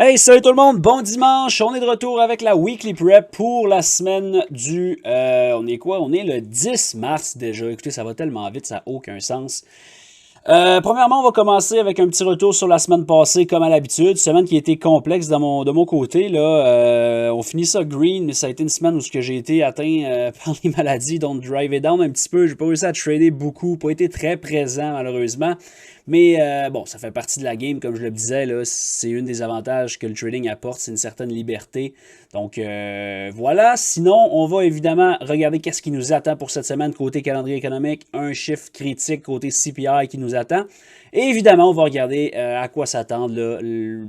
Hey, salut tout le monde, bon dimanche, on est de retour avec la Weekly Prep pour la semaine du... on est quoi? On est le 10 mars déjà, écoutez, ça va tellement vite, ça n'a aucun sens. Premièrement, on va commencer avec un petit retour sur la semaine passée, comme à l'habitude. Semaine qui a été complexe de mon côté. Là, on finit ça green, mais ça a été une semaine où j'ai été atteint par les maladies, donc drive it down un petit peu. J'ai pas réussi à trader beaucoup, pas été très présent malheureusement. Mais bon, ça fait partie de la game, comme je le disais, là, c'est une des avantages que le trading apporte, c'est une certaine liberté. Donc voilà, sinon on va évidemment regarder qu'est-ce qui nous attend pour cette semaine côté calendrier économique, un chiffre critique côté CPI qui nous attend. Et évidemment, on va regarder à quoi s'attendre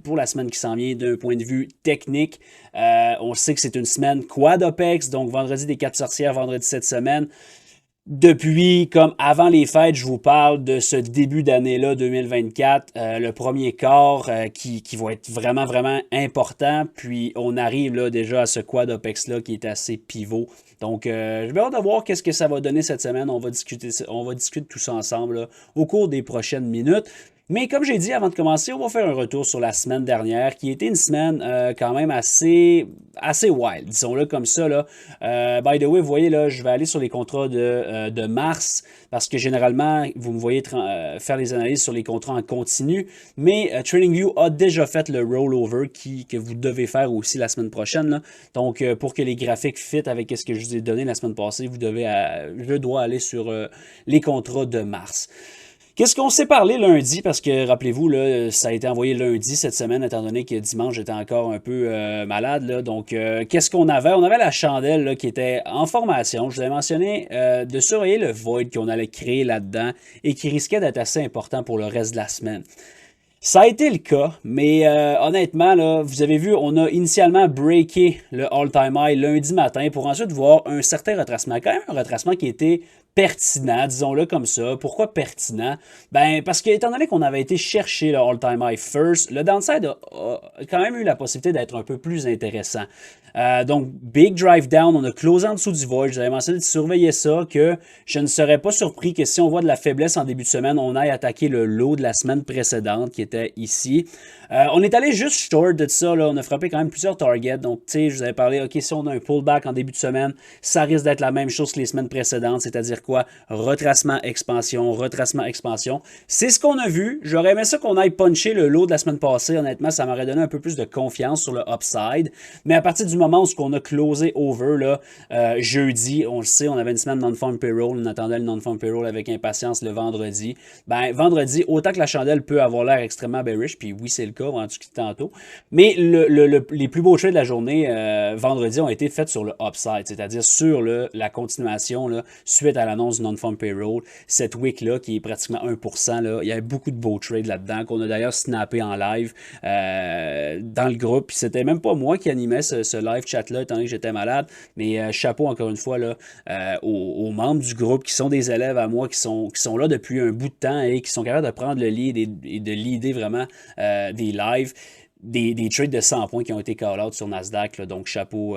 pour la semaine qui s'en vient d'un point de vue technique. On sait que c'est une semaine quad OPEX, donc vendredi des 4 sorcières, vendredi cette semaine. Depuis, comme avant les fêtes, je vous parle de ce début d'année-là, 2024, le premier quart qui va être vraiment, vraiment important. Puis, on arrive là déjà à ce quad OPEX-là qui est assez pivot. Donc, je vais hâte de voir qu'est-ce que ça va donner cette semaine. On va discuter de tout ça ensemble là, au cours des prochaines minutes. Mais comme j'ai dit avant de commencer, on va faire un retour sur la semaine dernière, qui était une semaine quand même assez wild, disons-le comme ça. Là. By the way, vous voyez, là, je vais aller sur les contrats de mars, parce que généralement, vous me voyez faire les analyses sur les contrats en continu, mais TradingView a déjà fait le rollover que vous devez faire aussi la semaine prochaine. Là. Donc, pour que les graphiques fit avec ce que je vous ai donné la semaine passée, je dois aller sur les contrats de mars. Qu'est-ce qu'on s'est parlé lundi? Parce que, rappelez-vous, là, ça a été envoyé lundi cette semaine, étant donné que dimanche, j'étais encore un peu malade. Là. Donc, qu'est-ce qu'on avait? On avait la chandelle là, qui était en formation. Je vous avais mentionné de surveiller le void qu'on allait créer là-dedans et qui risquait d'être assez important pour le reste de la semaine. Ça a été le cas, mais honnêtement, là, vous avez vu, on a initialement breaké le all-time high lundi matin pour ensuite voir un certain retracement. Quand même un retracement qui était pertinent, disons-le comme ça. Pourquoi pertinent? Ben, parce que étant donné qu'on avait été chercher le all-time high first, le downside a quand même eu la possibilité d'être un peu plus intéressant. Donc, big drive down, on a closé en dessous du void. J'avais mentionné de surveiller ça, que je ne serais pas surpris que si on voit de la faiblesse en début de semaine, on aille attaquer le low de la semaine précédente qui était ici. On est allé juste short de ça, là. On a frappé quand même plusieurs targets. Donc, tu sais, je vous avais parlé, OK, si on a un pullback en début de semaine, ça risque d'être la même chose que les semaines précédentes, c'est-à-dire quoi? Retracement, expansion, retracement, expansion. C'est ce qu'on a vu. J'aurais aimé ça qu'on aille puncher le low de la semaine passée. Honnêtement, ça m'aurait donné un peu plus de confiance sur le upside. Mais à partir du moment où on a closé over, là, jeudi, on le sait, on avait une semaine non-farm payroll. On attendait le non-farm payroll avec impatience le vendredi. Ben, vendredi, autant que la chandelle peut avoir l'air extrêmement bearish, puis oui, c'est le cas, on va en discuter tantôt. Mais les plus beaux trades de la journée, vendredi, ont été faits sur le upside, c'est-à-dire sur la continuation là, suite à l'annonce du non-farm payroll. Cette week-là, qui est pratiquement 1%, là, il y avait beaucoup de beaux trades là-dedans, qu'on a d'ailleurs snappé en live dans le groupe. Puis c'était même pas moi qui animais ce live chat-là, étant donné que j'étais malade. Mais chapeau, encore une fois, là, aux membres du groupe qui sont des élèves à moi, qui sont là depuis un bout de temps et qui sont capables de prendre le lead et de leader vraiment des lives. Des trades de 100 points qui ont été call-out sur Nasdaq, là, donc chapeau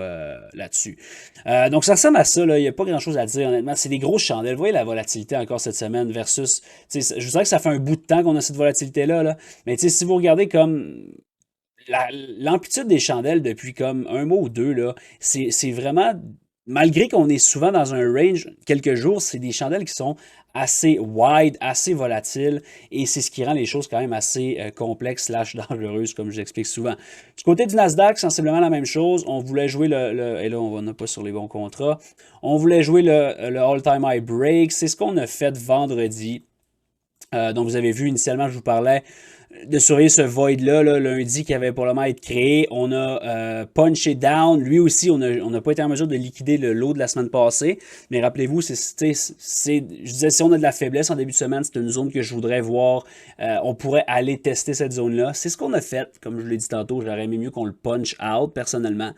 là-dessus. Donc ça ressemble à ça, il n'y a pas grand-chose à dire honnêtement. C'est des grosses chandelles. Vous voyez la volatilité encore cette semaine versus... Je vous dirais que ça fait un bout de temps qu'on a cette volatilité-là, là. Mais si vous regardez comme l'amplitude des chandelles depuis comme un mois ou deux, là, c'est vraiment... Malgré qu'on est souvent dans un range, quelques jours, c'est des chandelles qui sont assez wide, assez volatiles, et c'est ce qui rend les choses quand même assez complexes slash dangereuses, comme je l'explique souvent. Du côté du Nasdaq, sensiblement la même chose. On voulait jouer et là, on n'a pas sur les bons contrats. On voulait jouer le all-time high break. C'est ce qu'on a fait vendredi. Donc, vous avez vu, initialement, je vous parlais de surveiller ce void-là, là, lundi, qui avait pour le moment été créé. On a punché down. Lui aussi, on n'a pas été en mesure de liquider le lot de la semaine passée. Mais rappelez-vous, je disais, si on a de la faiblesse en début de semaine, c'est une zone que je voudrais voir. On pourrait aller tester cette zone-là. C'est ce qu'on a fait. Comme je l'ai dit tantôt, j'aurais aimé mieux qu'on le punch out, personnellement.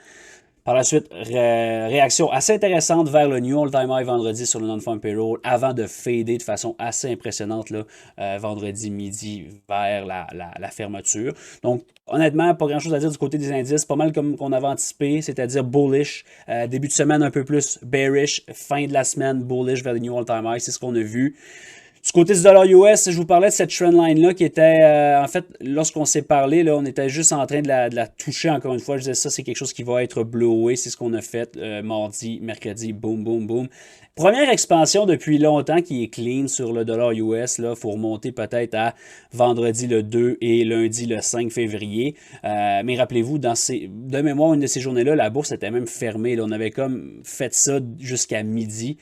Par la suite, réaction assez intéressante vers le New All-Time High vendredi sur le Non-Farm Payroll avant de fader de façon assez impressionnante là, vendredi midi vers la fermeture. Donc, honnêtement, pas grand-chose à dire du côté des indices. Pas mal comme qu'on avait anticipé, c'est-à-dire bullish. Début de semaine un peu plus bearish. Fin de la semaine, bullish vers le New All-Time High. C'est ce qu'on a vu. Du côté du dollar US, je vous parlais de cette trendline-là qui était, en fait, lorsqu'on s'est parlé, là, on était juste en train de la toucher encore une fois. Je disais ça, c'est quelque chose qui va être blowé. C'est ce qu'on a fait mardi, mercredi, boum, boum, boum. Première expansion depuis longtemps qui est clean sur le dollar US. Il faut remonter peut-être à vendredi le 2 et lundi le 5 février. Mais rappelez-vous, de mémoire, une de ces journées-là, la bourse était même fermée. Là. On avait comme fait ça jusqu'à midi.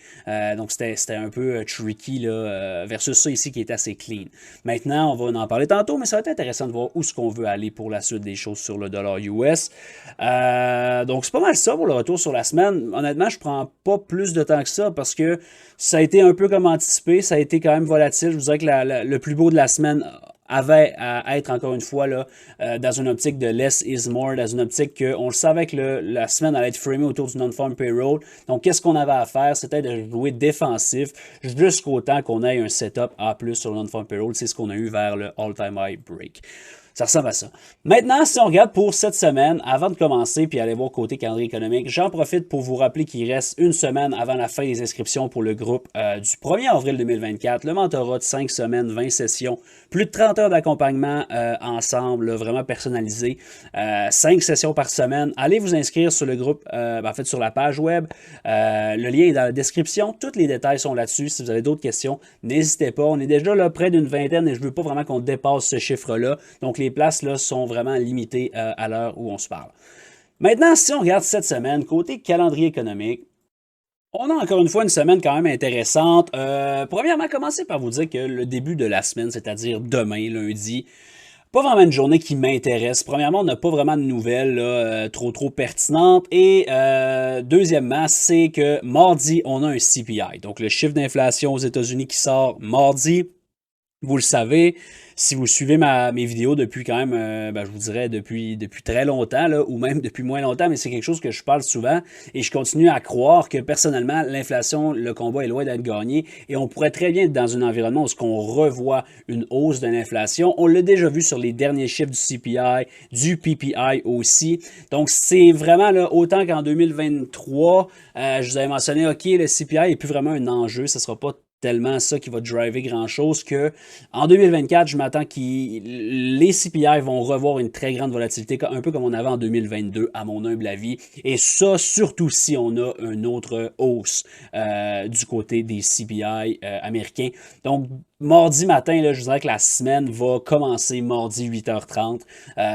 Donc c'était un peu tricky là, versus ça ici qui est assez clean. Maintenant, on va en parler tantôt, mais ça va être intéressant de voir où est-ce qu'on veut aller pour la suite des choses sur le dollar US. Donc c'est pas mal ça pour le retour sur la semaine. Honnêtement, je prends pas plus de temps que ça parce que ça a été un peu comme anticipé, ça a été quand même volatile. Je vous dirais que le plus beau de la semaine avait à être encore une fois là, dans une optique de less is more, dans une optique qu'on le savait que la semaine allait être framée autour du non-farm payroll. Donc, qu'est-ce qu'on avait à faire? C'était de jouer défensif jusqu'au temps qu'on ait un setup A+ sur le non-farm payroll. C'est ce qu'on a eu vers le all-time high break. Ça ressemble à ça. Maintenant, si on regarde pour cette semaine, avant de commencer puis aller voir côté calendrier économique, j'en profite pour vous rappeler qu'il reste une semaine avant la fin des inscriptions pour le groupe du 1er avril 2024, le mentorat de 5 semaines, 20 sessions, plus de 30 heures d'accompagnement ensemble, là, vraiment personnalisé, 5 sessions par semaine. Allez vous inscrire sur le groupe, en fait sur la page web. Le lien est dans la description. Tous les détails sont là-dessus. Si vous avez d'autres questions, n'hésitez pas. On est déjà là près d'une vingtaine et je ne veux pas vraiment qu'on dépasse ce chiffre-là. Donc, les places là, sont vraiment limitées à l'heure où on se parle. Maintenant, si on regarde cette semaine, côté calendrier économique, on a encore une fois une semaine quand même intéressante. Premièrement, commencez par vous dire que le début de la semaine, c'est-à-dire demain, lundi, pas vraiment une journée qui m'intéresse. Premièrement, on n'a pas vraiment de nouvelles là, trop pertinentes. Et deuxièmement, c'est que mardi, on a un CPI. Donc, le chiffre d'inflation aux États-Unis qui sort mardi. Vous le savez, si vous suivez mes vidéos depuis quand même, je vous dirais depuis très longtemps, là, ou même depuis moins longtemps, mais c'est quelque chose que je parle souvent et je continue à croire que personnellement, l'inflation, le combat est loin d'être gagné et on pourrait très bien être dans un environnement où on revoit une hausse de l'inflation. On l'a déjà vu sur les derniers chiffres du CPI, du PPI aussi. Donc, c'est vraiment là, autant qu'en 2023, je vous avais mentionné, OK, le CPI n'est plus vraiment un enjeu, ce ne sera pas tellement ça qui va driver grand-chose que en 2024, je m'attends que les CPI vont revoir une très grande volatilité, un peu comme on avait en 2022, à mon humble avis. Et ça, surtout si on a une autre hausse du côté des CPI américains. Donc, mardi matin, là, je dirais que la semaine va commencer mardi 8h30.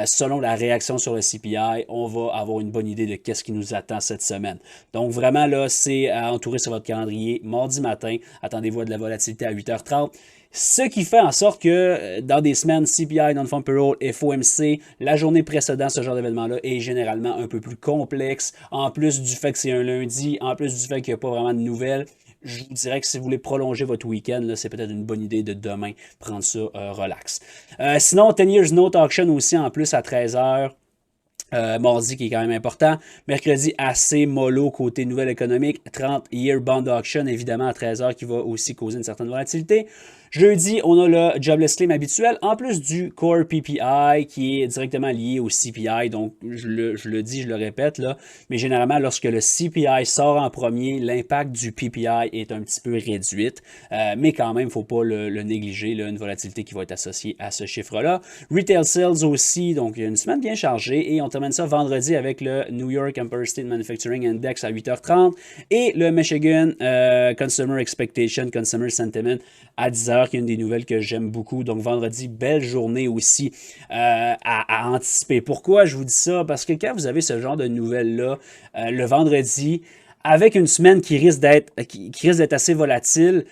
Selon la réaction sur le CPI, on va avoir une bonne idée de qu'est-ce qui nous attend cette semaine. Donc vraiment, là, c'est à entourer sur votre calendrier. Mardi matin, attendez-vous à de la volatilité à 8h30. Ce qui fait en sorte que dans des semaines CPI, Non-Farm Payroll, FOMC, la journée précédant ce genre d'événement-là est généralement un peu plus complexe. En plus du fait que c'est un lundi, en plus du fait qu'il n'y a pas vraiment de nouvelles, je vous dirais que si vous voulez prolonger votre week-end, c'est peut-être une bonne idée de demain prendre ça relax. Sinon, 10 Years Note Auction aussi en plus à 13h. Mardi qui est quand même important. Mercredi, assez mollo côté nouvelle économique. 30 Year Bond Auction, évidemment, à 13h, qui va aussi causer une certaine volatilité. Jeudi, on a le Jobless Claim habituel, en plus du Core PPI qui est directement lié au CPI. Donc, je le dis, je le répète, là, mais généralement, lorsque le CPI sort en premier, l'impact du PPI est un petit peu réduite. Mais quand même, il ne faut pas le négliger, là, une volatilité qui va être associée à ce chiffre-là. Retail Sales aussi, donc il y a une semaine bien chargée. Et on termine ça vendredi avec le New York Empire State Manufacturing Index à 8h30 et le Michigan Consumer Expectation, Consumer Sentiment à 10h, qui est une des nouvelles que j'aime beaucoup. Donc, vendredi, belle journée aussi à anticiper. Pourquoi je vous dis ça? Parce que quand vous avez ce genre de nouvelles-là, le vendredi, avec une semaine qui risque d'être assez volatile,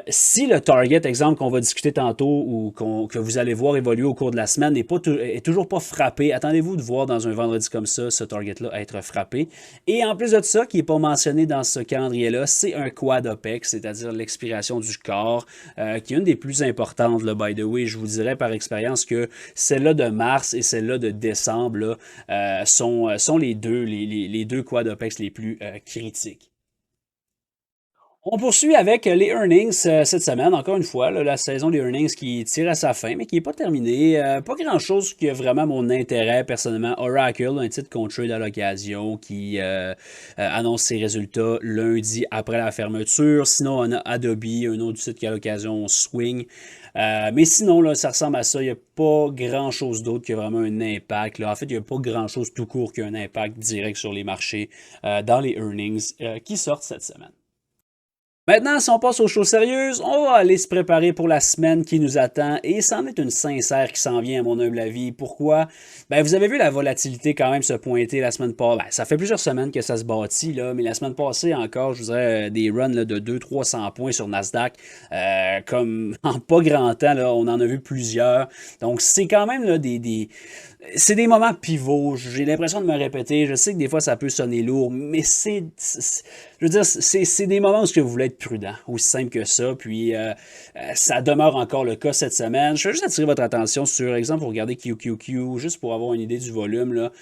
si le target, exemple, qu'on va discuter tantôt ou que vous allez voir évoluer au cours de la semaine est toujours pas frappé, attendez-vous de voir dans un vendredi comme ça ce target-là être frappé. Et en plus de ça, qui n'est pas mentionné dans ce calendrier-là, c'est un quad OPEX, c'est-à-dire l'expiration du corps, qui est une des plus importantes, là, by the way. Je vous dirais par expérience que celle-là de mars et celle-là de décembre là, sont les deux quad OPEX les plus critiques. On poursuit avec les earnings cette semaine. Encore une fois, là, la saison des earnings qui tire à sa fin, mais qui n'est pas terminée. Pas grand-chose qui a vraiment mon intérêt personnellement. Oracle, un titre qu'on trade à l'occasion, qui annonce ses résultats lundi après la fermeture. Sinon, on a Adobe, un autre titre qui à l'occasion swing. Mais sinon, là, ça ressemble à ça. Il n'y a pas grand-chose d'autre qui a vraiment un impact. Là. En fait, il n'y a pas grand-chose tout court qui a un impact direct sur les marchés dans les earnings qui sortent cette semaine. Maintenant, si on passe aux choses sérieuses, on va aller se préparer pour la semaine qui nous attend et c'en est une sincère qui s'en vient à mon humble avis. Pourquoi? Ben, vous avez vu la volatilité quand même se pointer la semaine passée. Ben, ça fait plusieurs semaines que ça se bâtit, là, mais la semaine passée encore, je vous dirais, des runs là, de 200-300 points sur Nasdaq. Comme en pas grand temps, là, on en a vu plusieurs. Donc, c'est quand même là, c'est des moments pivots. J'ai l'impression de me répéter. Je sais que des fois, ça peut sonner lourd, mais je veux dire, c'est des moments où vous voulez être prudent, aussi simple que ça. Puis, ça demeure encore le cas cette semaine. Je veux juste attirer votre attention sur, exemple, vous regardez QQQ, juste pour avoir une idée du volume, là.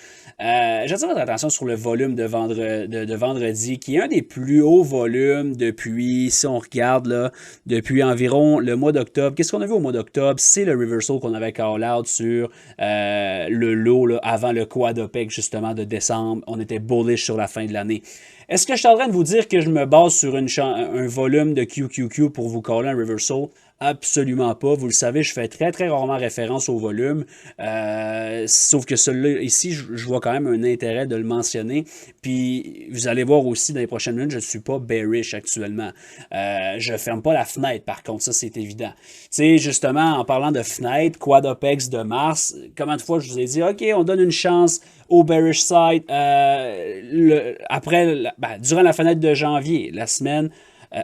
J'attire votre attention sur le volume de vendredi, qui est un des plus hauts volumes depuis, si on regarde, là, depuis environ le mois d'octobre. Qu'est-ce qu'on a vu au mois d'octobre? C'est le reversal qu'on avait call out sur le low là, avant le quad OPEC, justement, de décembre. On était bullish sur la fin de l'année. Est-ce que je suis en train de vous dire que je me base sur un volume de QQQ pour vous caller un reversal? Absolument pas. Vous le savez, je fais très très rarement référence au volume. Sauf que celui-là, ici, je vois quand même un intérêt de le mentionner. Puis, vous allez voir aussi dans les prochaines minutes, je ne suis pas bearish actuellement. Je ne ferme pas la fenêtre, par contre, ça c'est évident. Tu sais, justement, en parlant de fenêtre, Quad OPEX de mars, combien de fois je vous ai dit, OK, on donne une chance au bearish side durant la fenêtre de janvier, la semaine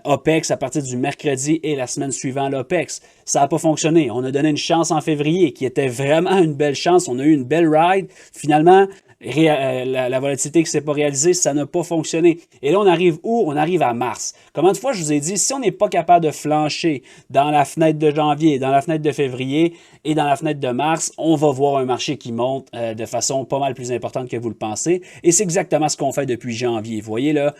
OPEX à partir du mercredi et la semaine suivante l'OPEX. Ça n'a pas fonctionné. On a donné une chance en février qui était vraiment une belle chance. On a eu une belle ride. Finalement, la volatilité qui ne s'est pas réalisée, ça n'a pas fonctionné. Et là, on arrive où? On arrive à mars. Combien de fois je vous ai dit, si on n'est pas capable de flancher dans la fenêtre de janvier, dans la fenêtre de février et dans la fenêtre de mars, on va voir un marché qui monte de façon pas mal plus importante que vous le pensez. Et c'est exactement ce qu'on fait depuis janvier. Vous voyez là,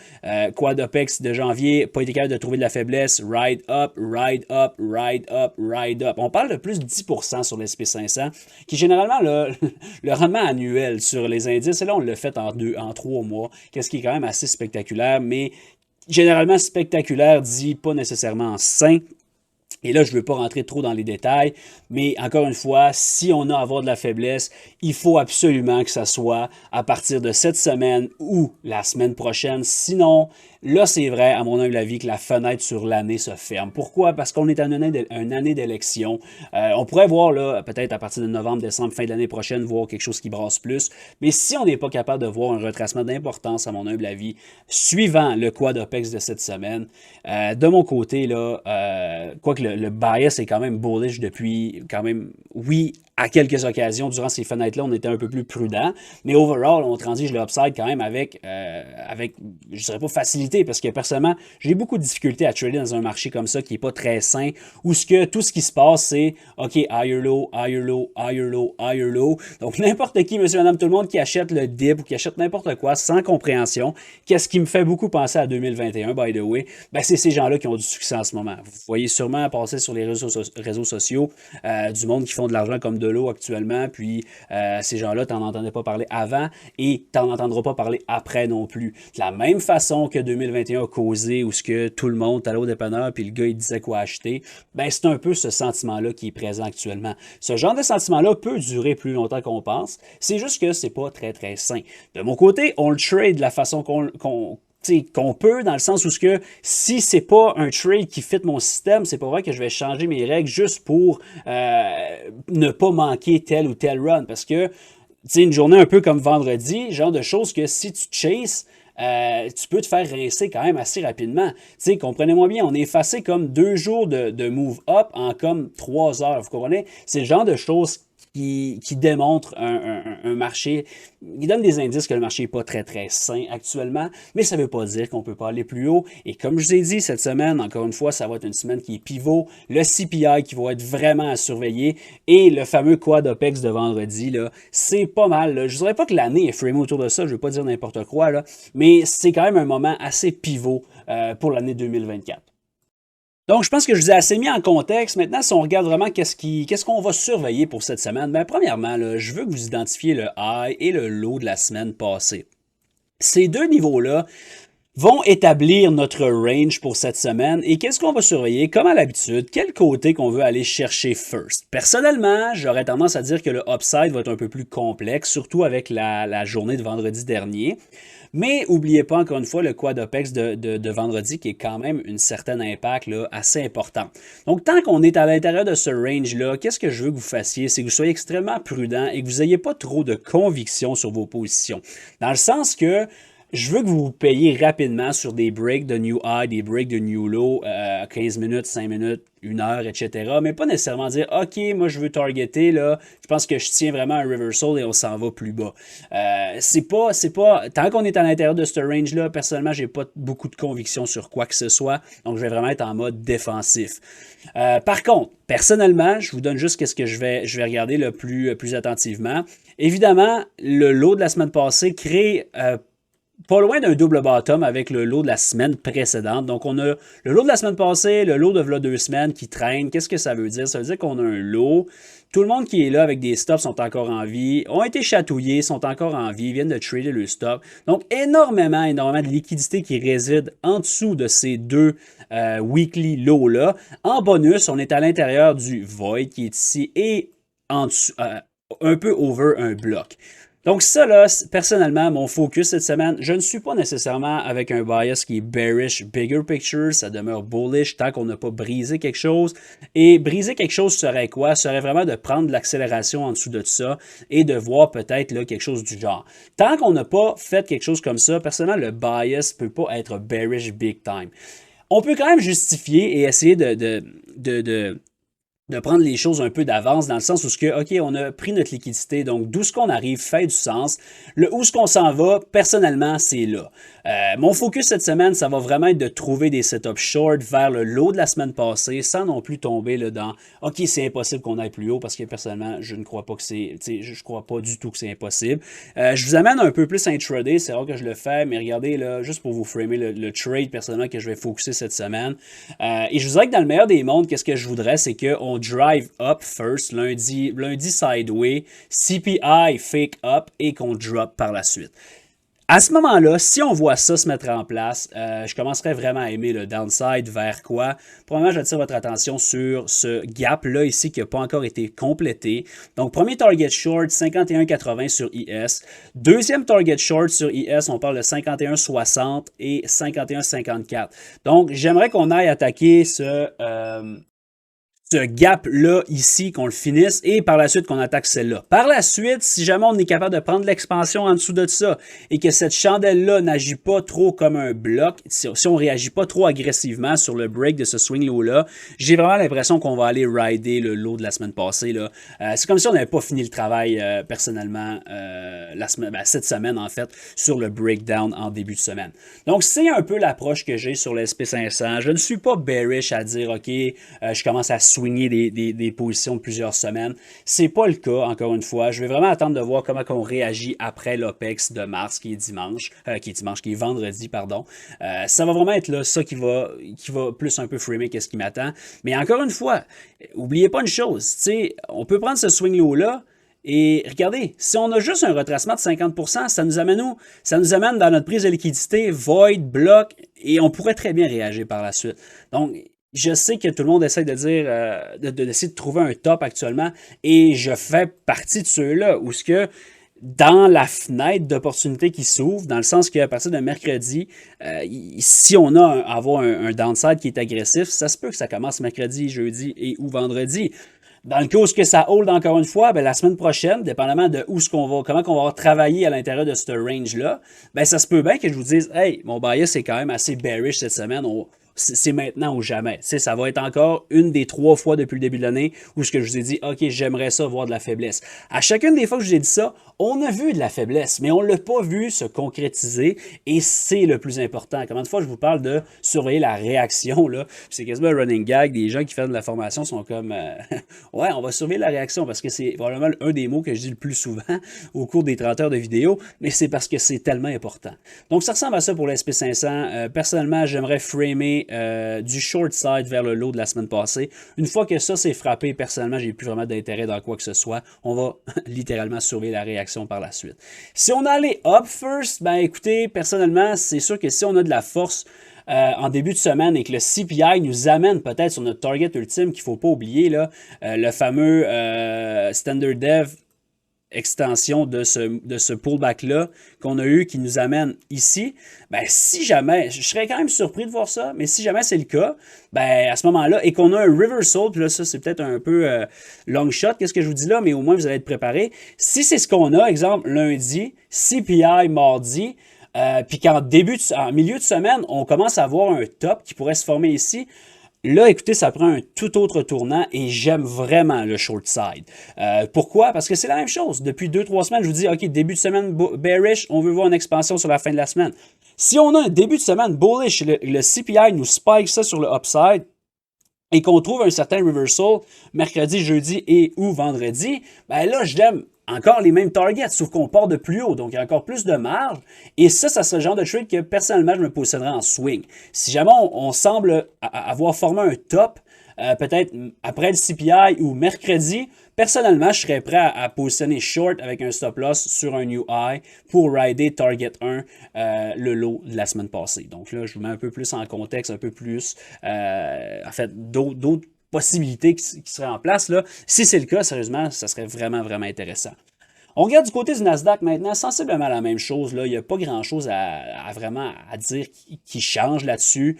Quad OPEX de janvier, pas été capable de trouver de la faiblesse, ride up, ride up, ride up, ride up. On parle de plus de 10% sur l'SP500, qui généralement, le rendement annuel sur les indices, et là, on l'a fait en 3 mois, qu'est-ce qui est quand même assez spectaculaire, mais généralement spectaculaire dit pas nécessairement sain. Et là, je ne veux pas rentrer trop dans les détails, mais encore une fois, si on a à avoir de la faiblesse, il faut absolument que ça soit à partir de cette semaine ou la semaine prochaine. Sinon, là, c'est vrai, à mon humble avis, que la fenêtre sur l'année se ferme. Pourquoi? Parce qu'on est en une année d'élection. On pourrait voir, là, peut-être à partir de novembre, décembre, fin de l'année prochaine, voir quelque chose qui brasse plus. Mais si on n'est pas capable de voir un retracement d'importance, à mon humble avis, suivant le quad OPEX de cette semaine, de mon côté, là, quoique le bias est quand même bullish depuis quand même, oui, à quelques occasions, durant ces fenêtres-là, on était un peu plus prudent. Mais overall, on transige le upside quand même avec je dirais pas facilité, parce que personnellement, j'ai beaucoup de difficultés à trader dans un marché comme ça qui n'est pas très sain, où tout ce qui se passe, c'est OK, higher low, higher low, higher low, higher low. Donc, n'importe qui, monsieur, madame, tout le monde qui achète le dip ou qui achète n'importe quoi sans compréhension, qu'est-ce qui me fait beaucoup penser à 2021, by the way, ben, c'est ces gens-là qui ont du succès en ce moment. Vous voyez sûrement passer sur les réseaux sociaux du monde qui font de l'argent comme de l'eau actuellement, puis ces gens-là, tu n'en entendais pas parler avant et tu n'en entendras pas parler après non plus. De la même façon que 2021 a causé, où ce que tout le monde allait au dépanneur, puis le gars, il disait quoi acheter, ben c'est un peu ce sentiment-là qui est présent actuellement. Ce genre de sentiment-là peut durer plus longtemps qu'on pense, c'est juste que c'est pas très, très sain. De mon côté, on le trade de la façon qu'on peut, dans le sens où si c'est pas un trade qui fit mon système, c'est pas vrai que je vais changer mes règles juste pour ne pas manquer tel ou tel run. Parce que, une journée un peu comme vendredi, genre de choses que si tu chases, tu peux te faire rincer quand même assez rapidement. Comprenez-moi bien, on est effacé comme 2 jours de move up en comme 3 heures. Vous comprenez? C'est le genre de choses qui démontre un marché, qui donne des indices que le marché n'est pas très très sain actuellement, mais ça ne veut pas dire qu'on ne peut pas aller plus haut. Et comme je vous ai dit, cette semaine, encore une fois, ça va être une semaine qui est pivot, le CPI qui va être vraiment à surveiller et le fameux quad OPEX de vendredi, là, c'est pas mal. Là. Je ne dirais pas que l'année est framée autour de ça, je ne veux pas dire n'importe quoi, là, mais c'est quand même un moment assez pivot pour l'année 2024. Donc, je pense que je vous ai assez mis en contexte. Maintenant, si on regarde vraiment qu'est-ce qu'on va surveiller pour cette semaine, bien, premièrement, là, je veux que vous identifiez le high et le low de la semaine passée. Ces deux niveaux-là vont établir notre range pour cette semaine et qu'est-ce qu'on va surveiller? Comme à l'habitude, quel côté qu'on veut aller chercher first. Personnellement, j'aurais tendance à dire que le upside va être un peu plus complexe, surtout avec la journée de vendredi dernier. Mais n'oubliez pas encore une fois le quad OPEX de vendredi qui est quand même une certaine impact là, assez important. Donc tant qu'on est à l'intérieur de ce range-là, qu'est-ce que je veux que vous fassiez? C'est que vous soyez extrêmement prudent et que vous n'ayez pas trop de conviction sur vos positions. Dans le sens que je veux que vous vous payiez rapidement sur des breaks de new high, des breaks de new low, 15 minutes, 5 minutes, 1 heure, etc. Mais pas nécessairement dire, OK, moi je veux targeter, là, je pense que je tiens vraiment un reversal et on s'en va plus bas. C'est pas, tant qu'on est à l'intérieur de ce range-là, personnellement, j'ai pas beaucoup de conviction sur quoi que ce soit, donc je vais vraiment être en mode défensif. Par contre, personnellement, je vous donne juste ce que je vais regarder le plus attentivement. Évidemment, le lot de la semaine passée crée pas loin d'un double bottom avec le lot de la semaine précédente. Donc, on a le lot de la semaine passée, le lot de v'là 2 semaines qui traîne. Qu'est-ce que ça veut dire? Ça veut dire qu'on a un lot. Tout le monde qui est là avec des stops sont encore en vie, ont été chatouillés, sont encore en vie, viennent de trader le stop. Donc, énormément de liquidité qui réside en dessous de ces deux weekly lows-là. En bonus, on est à l'intérieur du void qui est ici et en dessous, un peu over un bloc. Donc ça, là, personnellement, mon focus cette semaine, je ne suis pas nécessairement avec un bias qui est bearish, bigger picture, ça demeure bullish tant qu'on n'a pas brisé quelque chose. Et briser quelque chose serait quoi? Serait vraiment de prendre de l'accélération en dessous de ça et de voir peut-être là quelque chose du genre. Tant qu'on n'a pas fait quelque chose comme ça, personnellement, le bias ne peut pas être bearish big time. On peut quand même justifier et essayer de prendre les choses un peu d'avance dans le sens où OK, on a pris notre liquidité, donc d'où ce qu'on arrive fait du sens. Où ce qu'on s'en va, personnellement, c'est là. Mon focus cette semaine, ça va vraiment être de trouver des setups short vers le low de la semaine passée sans non plus tomber là, dans OK, c'est impossible qu'on aille plus haut parce que personnellement, je ne crois pas que je crois pas du tout que c'est impossible. Je vous amène un peu plus intraday, c'est rare que je le fais, mais regardez là, juste pour vous framer le trade personnellement que je vais focuser cette semaine. Et je vous dirais que dans le meilleur des mondes, qu'est-ce que je voudrais, c'est qu'on drive up first, lundi sideway, CPI fake up et qu'on drop par la suite. À ce moment-là, si on voit ça se mettre en place, je commencerais vraiment à aimer le downside vers quoi? Premièrement, j'attire votre attention sur ce gap-là ici qui n'a pas encore été complété. Donc, premier target short, 51,80 sur IS. Deuxième target short sur IS, on parle de 51,60 et 51,54. Donc, j'aimerais qu'on aille attaquer ce gap-là ici, qu'on le finisse, et par la suite qu'on attaque celle-là. Par la suite, si jamais on est capable de prendre l'expansion en dessous de ça, et que cette chandelle-là n'agit pas trop comme un bloc, si on réagit pas trop agressivement sur le break de ce swing low-là, j'ai vraiment l'impression qu'on va aller rider le low de la semaine passée. Là. C'est comme si on n'avait pas fini le travail personnellement cette semaine, en fait, sur le breakdown en début de semaine. Donc, c'est un peu l'approche que j'ai sur le SP500. Je ne suis pas bearish à dire, OK, je commence à swinguer des positions de plusieurs semaines. C'est pas le cas, encore une fois. Je vais vraiment attendre de voir comment on réagit après l'OPEX de mars, qui est vendredi, pardon. Ça va vraiment être là, ça qui va plus un peu framer qu'est-ce qui m'attend. Mais encore une fois, oubliez pas une chose, tu sais, on peut prendre ce swing low-là, et regardez, si on a juste un retracement de 50%, ça nous amène où? Ça nous amène dans notre prise de liquidité, void, bloc, et on pourrait très bien réagir par la suite. Donc, je sais que tout le monde essaie de dire, d'essayer de trouver un top actuellement, et je fais partie de ceux-là où ce que dans la fenêtre d'opportunité qui s'ouvre, dans le sens qu'à partir de mercredi, si on a avoir un downside qui est agressif, ça se peut que ça commence mercredi, jeudi et ou vendredi. Dans le cas où ça hold encore une fois, la semaine prochaine, dépendamment de comment on va travailler à l'intérieur de ce range-là, ça se peut bien que je vous dise, hey, mon bias est quand même assez bearish cette semaine. c'est maintenant ou jamais. Tu sais, ça va être encore une des 3 fois depuis le début de l'année où ce que je vous ai dit, OK, j'aimerais ça voir de la faiblesse. À chacune des fois que je vous ai dit ça, on a vu de la faiblesse, mais on ne l'a pas vu se concrétiser et c'est le plus important. Comment de fois je vous parle de surveiller la réaction, là, c'est quasiment un running gag, des gens qui font de la formation sont comme ouais, on va surveiller la réaction parce que c'est probablement un des mots que je dis le plus souvent au cours des 30 heures de vidéo, mais c'est parce que c'est tellement important. Donc ça ressemble à ça pour l'SP500. Personnellement, j'aimerais framer du short side vers le low de la semaine passée. Une fois que ça s'est frappé, personnellement, j'ai plus vraiment d'intérêt dans quoi que ce soit. On va littéralement surveiller la réaction par la suite. Si on allait up first, ben écoutez, personnellement, c'est sûr que si on a de la force en début de semaine et que le CPI nous amène peut-être sur notre target ultime qu'il ne faut pas oublier, là, le fameux Standard Dev extension de ce pullback-là qu'on a eu qui nous amène ici, ben si jamais, je serais quand même surpris de voir ça, mais si jamais c'est le cas, ben à ce moment-là, et qu'on a un reversal, puis là ça c'est peut-être un peu long shot, qu'est-ce que je vous dis là, mais au moins vous allez être préparé. Si c'est ce qu'on a, exemple lundi, CPI mardi, puis qu'en milieu de semaine, on commence à avoir un top qui pourrait se former ici, là, écoutez, ça prend un tout autre tournant et j'aime vraiment le short side. Pourquoi? Parce que c'est la même chose. Depuis 2-3 semaines, je vous dis, OK, début de semaine bearish, on veut voir une expansion sur la fin de la semaine. Si on a un début de semaine bullish, le CPI nous spike ça sur le upside, et qu'on trouve un certain reversal mercredi, jeudi et ou vendredi, ben là, je l'aime encore les mêmes targets, sauf qu'on part de plus haut, donc il y a encore plus de marge. Et ça serait le genre de trade que personnellement, je me positionnerais en swing. Si jamais on semble avoir formé un top, peut-être après le CPI ou mercredi, personnellement, je serais prêt à positionner short avec un stop loss sur un new high pour rider target 1, le low de la semaine passée. Donc là, je vous mets un peu plus en contexte, un peu plus, en fait, d'autres possibilités qui seraient en place. Là. Si c'est le cas, sérieusement, ça serait vraiment, vraiment intéressant. On regarde du côté du Nasdaq maintenant, sensiblement la même chose. Là. Il n'y a pas grand-chose à vraiment à dire qui change là-dessus.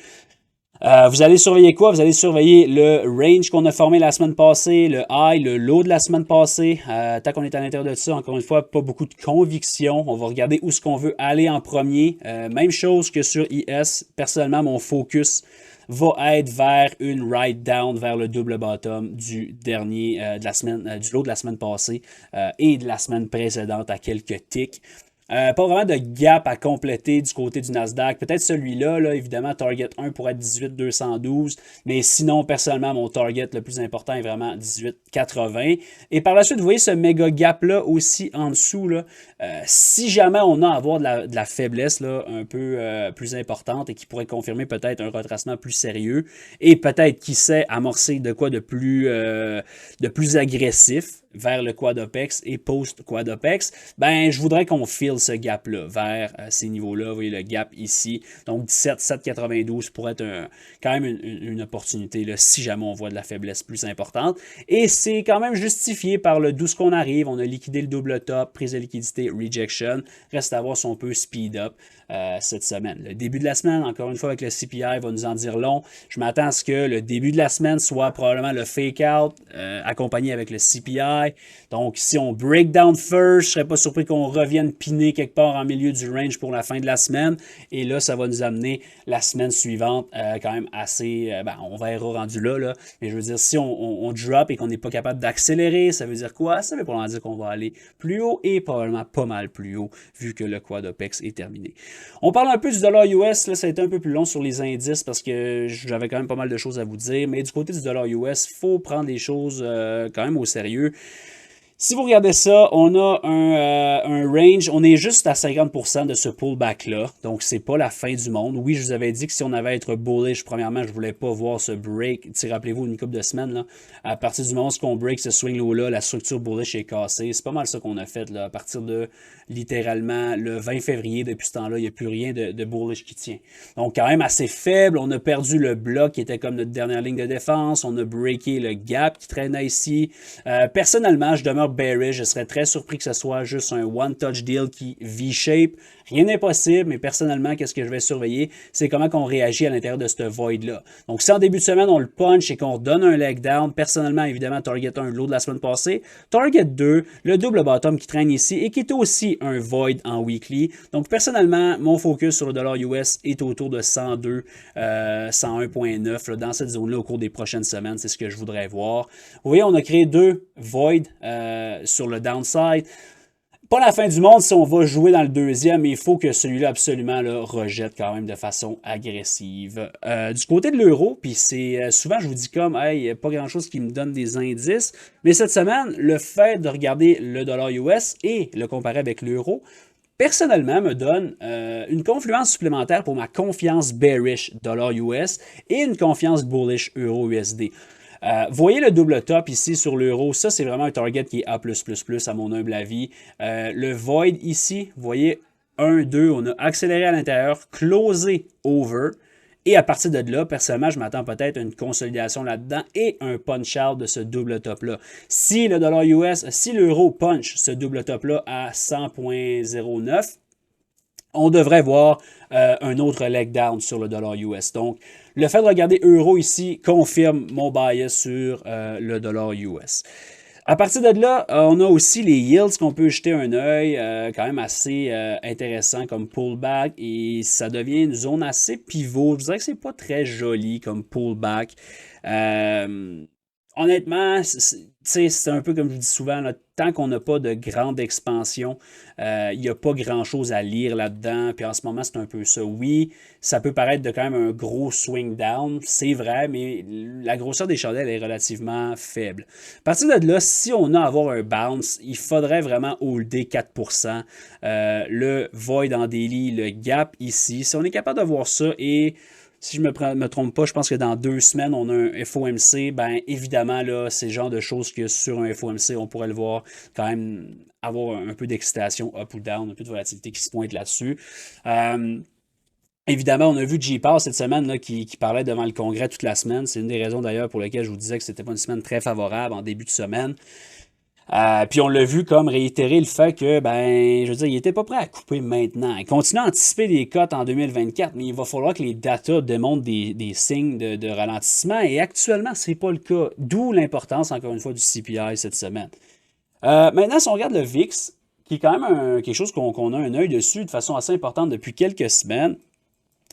Vous allez surveiller quoi? Vous allez surveiller le range qu'on a formé la semaine passée, le high, le low de la semaine passée. Tant qu'on est à l'intérieur de ça, encore une fois, pas beaucoup de conviction. On va regarder où est-ce qu'on veut aller en premier. Même chose que sur IS. Personnellement, mon focus va être vers une ride down vers le double bottom du dernier de la semaine, du lot de la semaine passée et de la semaine précédente à quelques ticks. Pas vraiment de gap à compléter du côté du Nasdaq. Peut-être celui-là, là, évidemment, target 1 pourrait être 18,212. Mais sinon, personnellement, mon target le plus important est vraiment 18,80. Et par la suite, vous voyez ce méga gap-là aussi en dessous. Là, si jamais on a à avoir de la faiblesse là, un peu plus importante et qui pourrait confirmer peut-être un retracement plus sérieux et peut-être, qui sait, amorcer de quoi de plus agressif vers le quad-opex et post-quad-opex, ben, je voudrais qu'on file ce gap-là vers ces niveaux-là. Vous voyez le gap ici. Donc, 17,792 pourrait être quand même une opportunité là, si jamais on voit de la faiblesse plus importante. Et c'est quand même justifié par le d'où ce qu'on arrive. On a liquidé le double top, prise de liquidité, rejection. Reste à voir si on peut speed up cette semaine. Le début de la semaine, encore une fois, avec le CPI, va nous en dire long. Je m'attends à ce que le début de la semaine soit probablement le fake-out accompagné avec le CPI. Donc, si on break down first, je ne serais pas surpris qu'on revienne piner quelque part en milieu du range pour la fin de la semaine. Et là, ça va nous amener la semaine suivante quand même assez... on verra rendu là. Mais je veux dire, si on drop et qu'on n'est pas capable d'accélérer, ça veut dire quoi? Ça veut probablement dire qu'on va aller plus haut et probablement pas mal plus haut vu que le quad-opex est terminé. On parle un peu du dollar US. Là, ça a été un peu plus long sur les indices parce que j'avais quand même pas mal de choses à vous dire. Mais du côté du dollar US, il faut prendre les choses quand même au sérieux. Si vous regardez ça, on a un range, on est juste à 50% de ce pullback-là, donc c'est pas la fin du monde. Oui, je vous avais dit que si on avait à être bullish, premièrement, je voulais pas voir ce break. Rappelez-vous, une couple de semaines, là, à partir du moment où on break ce swing low-là, la structure bullish est cassée. C'est pas mal ça qu'on a fait là, à partir de littéralement le 20 février. Depuis ce temps-là, il n'y a plus rien de bullish qui tient. Donc quand même assez faible, on a perdu le bloc qui était comme notre dernière ligne de défense, on a breaké le gap qui traînait ici. Personnellement, je demeure demeure bearish. Je serais très surpris que ce soit juste un one-touch deal qui V-shape. Rien n'est possible, mais personnellement, qu'est-ce que je vais surveiller? C'est comment on réagit à l'intérieur de ce void-là. Donc, si en début de semaine, on le punch et qu'on redonne un leg down, personnellement, évidemment, Target 1, l'eau de la semaine passée. Target 2, le double bottom qui traîne ici et qui est aussi un void en weekly. Donc, personnellement, mon focus sur le dollar US est autour de 102, 101.9 dans cette zone-là au cours des prochaines semaines. C'est ce que je voudrais voir. Vous voyez, on a créé deux voids sur le downside. Pas la fin du monde si on va jouer dans le deuxième, mais il faut que celui-là absolument là, rejette quand même de façon agressive. Du côté de l'euro, puis c'est souvent je vous dis comme, hey, il n'y a pas grand-chose qui me donne des indices, mais cette semaine, le fait de regarder le dollar US et le comparer avec l'euro, personnellement, me donne une confluence supplémentaire pour ma confiance bearish dollar US et une confiance bullish euro USD. Voyez le double top ici sur l'euro. Ça, c'est vraiment un target qui est A++, à mon humble avis. Le void ici, vous voyez, 1, 2, on a accéléré à l'intérieur, closé over. Et à partir de là, personnellement, je m'attends peut-être à une consolidation là-dedans et un punch-out de ce double top-là. Si le dollar US, si l'euro punch ce double top-là à 100.09, on devrait voir un autre leg down sur le dollar US. Donc, le fait de regarder euro ici confirme mon bias sur le dollar US. À partir de là, on a aussi les yields qu'on peut jeter un œil, quand même assez intéressant comme pullback, et ça devient une zone assez pivot. Je dirais que c'est pas très joli comme pullback. Honnêtement, c'est un peu comme je vous dis souvent, là, tant qu'on n'a pas de grande expansion, il n'y a pas grand-chose à lire là-dedans. Puis en ce moment, c'est un peu ça. Oui, ça peut paraître de quand même un gros swing down, c'est vrai, mais la grosseur des chandelles est relativement faible. À partir de là, si on a à avoir un bounce, il faudrait vraiment holder 4%. Le void en daily, le gap ici, si on est capable de voir ça et si je ne me trompe pas, je pense que dans 2 semaines, on a un FOMC. Bien, évidemment, là, c'est le genre de choses que sur un FOMC, on pourrait le voir quand même avoir un peu d'excitation up ou down, un peu de volatilité qui se pointe là-dessus. Évidemment, on a vu J-Power cette semaine là, qui parlait devant le Congrès toute la semaine. C'est une des raisons d'ailleurs pour lesquelles je vous disais que c'était pas une semaine très favorable en début de semaine. Puis on l'a vu comme réitérer le fait que, ben, je veux dire, il n'était pas prêt à couper maintenant. Il continue à anticiper des cotes en 2024, mais il va falloir que les datas démontrent des signes de ralentissement. Et actuellement, c'est pas le cas. D'où l'importance, encore une fois, du CPI cette semaine. Maintenant, si on regarde le VIX, qui est quand même quelque chose qu'on a un œil dessus de façon assez importante depuis quelques semaines,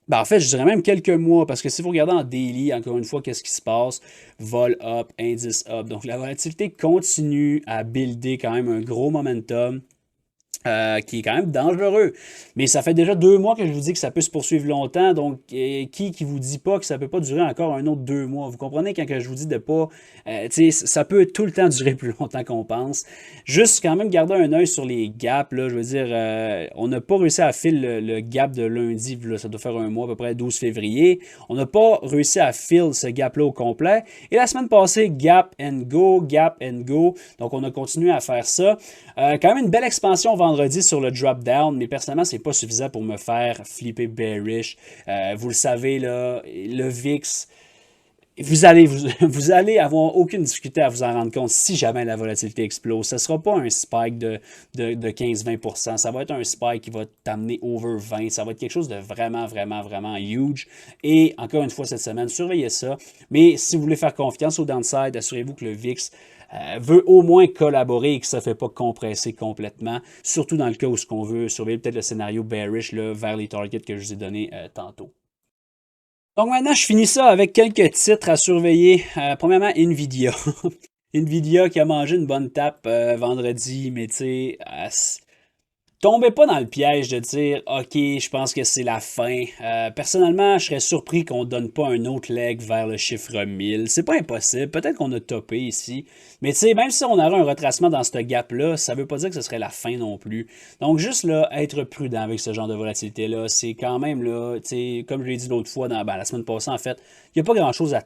ben en fait, je dirais même quelques mois, parce que si vous regardez en daily, encore une fois, qu'est-ce qui se passe? Vol up, indice up. Donc la volatilité continue à builder quand même un gros momentum. Qui est quand même dangereux. Mais ça fait déjà 2 mois que je vous dis que ça peut se poursuivre longtemps. Donc, qui vous dit pas que ça peut pas durer encore un autre 2 mois? Vous comprenez quand que je vous dis de pas... ça peut tout le temps durer plus longtemps qu'on pense. Juste quand même garder un œil sur les gaps. Là, je veux dire, on n'a pas réussi à filer le gap de lundi. Là, ça doit faire un mois, à peu près 12 février. On n'a pas réussi à filer ce gap-là au complet. Et la semaine passée, gap and go, gap and go. Donc, on a continué à faire ça. Quand même une belle expansion vendredi sur le drop down, mais personnellement, c'est pas suffisant pour me faire flipper bearish. Vous le savez, là, le VIX, vous allez avoir aucune difficulté à vous en rendre compte si jamais la volatilité explose. Ce ne sera pas un spike de 15-20%. Ça va être un spike qui va t'amener over 20. Ça va être quelque chose de vraiment, vraiment, vraiment huge. Et encore une fois, cette semaine, surveillez ça. Mais si vous voulez faire confiance au downside, assurez-vous que le VIX veut au moins collaborer et que ça ne fait pas compresser complètement, surtout dans le cas où ce qu'on veut surveiller peut-être le scénario bearish là, vers les targets que je vous ai donnés tantôt. Donc maintenant, je finis ça avec quelques titres à surveiller. Premièrement, Nvidia. Nvidia qui a mangé une bonne tape vendredi, mais tu sais, tombez pas dans le piège de dire OK, je pense que c'est la fin. Personnellement, je serais surpris qu'on ne donne pas un autre leg vers le chiffre 1000. C'est pas impossible. Peut-être qu'on a topé ici. Mais tu sais, même si on aurait un retracement dans ce gap-là, ça veut pas dire que ce serait la fin non plus. Donc juste là, être prudent avec ce genre de volatilité-là, c'est quand même là, tu sais, comme je l'ai dit l'autre fois, la semaine passée en fait, il n'y a pas grand-chose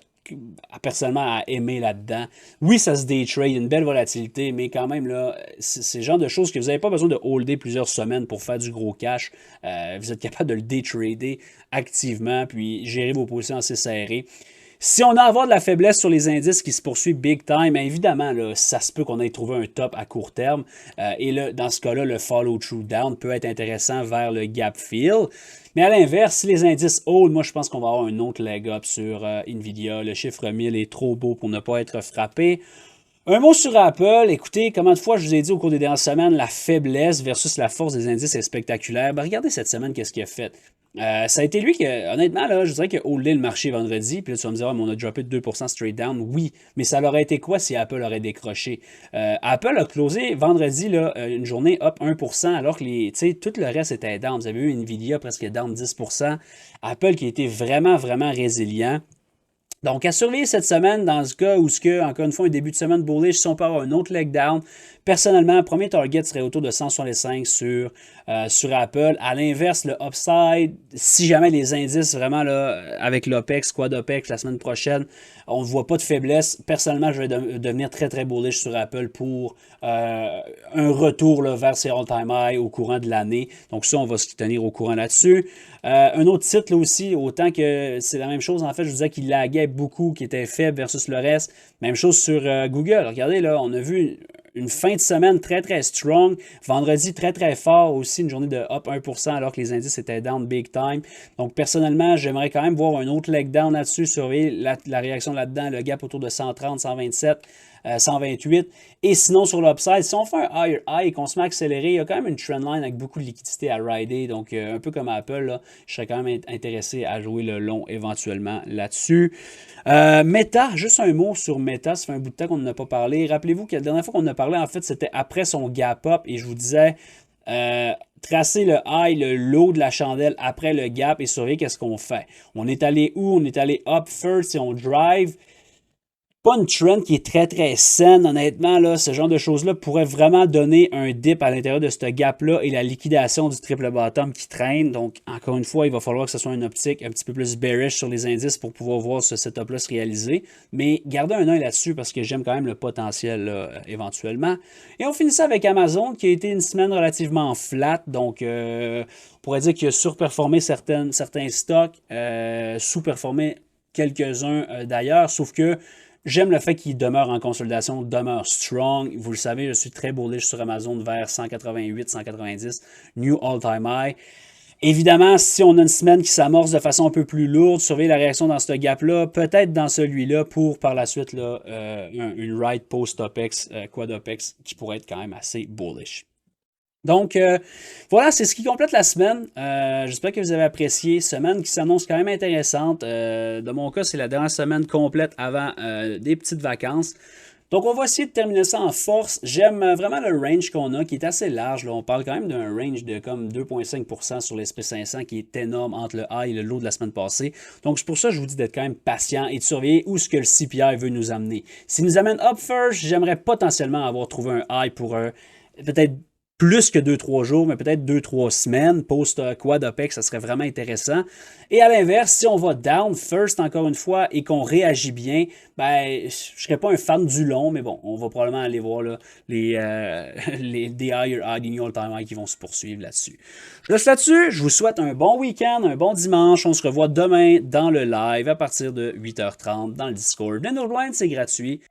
personnellement à aimer là-dedans. Oui, ça se day-trade, une belle volatilité, mais quand même, là, c'est le genre de choses que vous n'avez pas besoin de holder plusieurs semaines pour faire du gros cash. Vous êtes capable de le day-trader activement, puis gérer vos positions assez serrées. Si on a à avoir de la faiblesse sur les indices qui se poursuivent big time, bien évidemment, là, ça se peut qu'on ait trouvé un top à court terme. Et là, dans ce cas-là, le follow-through down peut être intéressant vers le gap fill. Mais à l'inverse, si les indices hold, moi je pense qu'on va avoir un autre leg up sur Nvidia. Le chiffre 1000 est trop beau pour ne pas être frappé. Un mot sur Apple. Écoutez, combien de fois je vous ai dit au cours des dernières semaines, la faiblesse versus la force des indices est spectaculaire. Ben, regardez cette semaine, qu'est-ce qu'il a fait. Ça a été lui que, honnêtement, là, je dirais qu'il a holdé le marché vendredi. Puis là, tu vas me dire, mais on a droppé de 2% straight down. Oui, mais ça aurait été quoi si Apple aurait décroché? Apple a closé vendredi là, une journée up 1%, alors que tout le reste était down. Vous avez eu Nvidia presque down 10%. Apple qui a été vraiment, vraiment résilient. Donc, à surveiller cette semaine, dans ce cas où, encore une fois, un début de semaine bullish, si on peut avoir un autre leg down, personnellement, premier target serait autour de 165 sur Apple. À l'inverse, le upside, si jamais les indices vraiment là, avec l'OPEX, Quad OPEX la semaine prochaine, on ne voit pas de faiblesse. Personnellement, je vais devenir très très bullish sur Apple pour un retour là, vers ses all-time high au courant de l'année. Donc ça, on va se tenir au courant là-dessus. Un autre titre là aussi, autant que c'est la même chose, en fait, je vous disais qu'il laguait beaucoup, qui était faible versus le reste. Même chose sur Google. Regardez, là, on a vu une fin de semaine très, très strong. Vendredi, très, très fort aussi, une journée de up 1% alors que les indices étaient down big time. Donc, personnellement, j'aimerais quand même voir un autre leg down là-dessus, surveiller la réaction là-dedans, le gap autour de 130, 127. 128. Et sinon, sur l'upside, si on fait un higher high et qu'on se met à accélérer, il y a quand même une trendline avec beaucoup de liquidité à rider. Donc, un peu comme Apple, là, je serais quand même intéressé à jouer le long éventuellement là-dessus. Meta, juste un mot sur Meta. Ça fait un bout de temps qu'on n'en a pas parlé. Rappelez-vous que la dernière fois qu'on en a parlé, en fait, c'était après son gap up et je vous disais tracer le high, le low de la chandelle après le gap et surveiller qu'est-ce qu'on fait. On est allé où? On est allé up first et on drive. Pas une trend qui est très très saine, honnêtement, là, ce genre de choses-là pourrait vraiment donner un dip à l'intérieur de ce gap-là et la liquidation du triple bottom qui traîne. Donc, encore une fois, il va falloir que ce soit une optique un petit peu plus bearish sur les indices pour pouvoir voir ce setup-là se réaliser. Mais gardez un œil là-dessus parce que j'aime quand même le potentiel là, éventuellement. Et on finit ça avec Amazon qui a été une semaine relativement flat. Donc, on pourrait dire qu'il a surperformé certains stocks, sous-performé quelques-uns d'ailleurs, sauf que j'aime le fait qu'il demeure en consolidation, demeure strong. Vous le savez, je suis très bullish sur Amazon vers 188, 190, new all-time high. Évidemment, si on a une semaine qui s'amorce de façon un peu plus lourde, surveiller la réaction dans ce gap-là, peut-être dans celui-là pour par la suite là, une ride post-OPEX, Quad OPEX qui pourrait être quand même assez bullish. Donc, voilà, c'est ce qui complète la semaine. J'espère que vous avez apprécié. Semaine qui s'annonce quand même intéressante. De mon cas, c'est la dernière semaine complète avant des petites vacances. Donc, on va essayer de terminer ça en force. J'aime vraiment le range qu'on a, qui est assez large. Là. On parle quand même d'un range de comme 2,5% sur l'SP500, qui est énorme entre le high et le low de la semaine passée. Donc, c'est pour ça que je vous dis d'être quand même patient et de surveiller où ce que le CPI veut nous amener. S'il nous amène up first, j'aimerais potentiellement avoir trouvé un high pour peut-être plus que 2-3 jours, mais peut-être 2-3 semaines post-Quad OPEX, ça serait vraiment intéressant. Et à l'inverse, si on va down first encore une fois et qu'on réagit bien, ben, je ne serais pas un fan du long, mais bon, on va probablement aller voir là, des higher high, des new all-time high qui vont se poursuivre là-dessus. Je laisse là-dessus, je vous souhaite un bon week-end, un bon dimanche. On se revoit demain dans le live à partir de 8h30 dans le Discord. Le No Blind, c'est gratuit.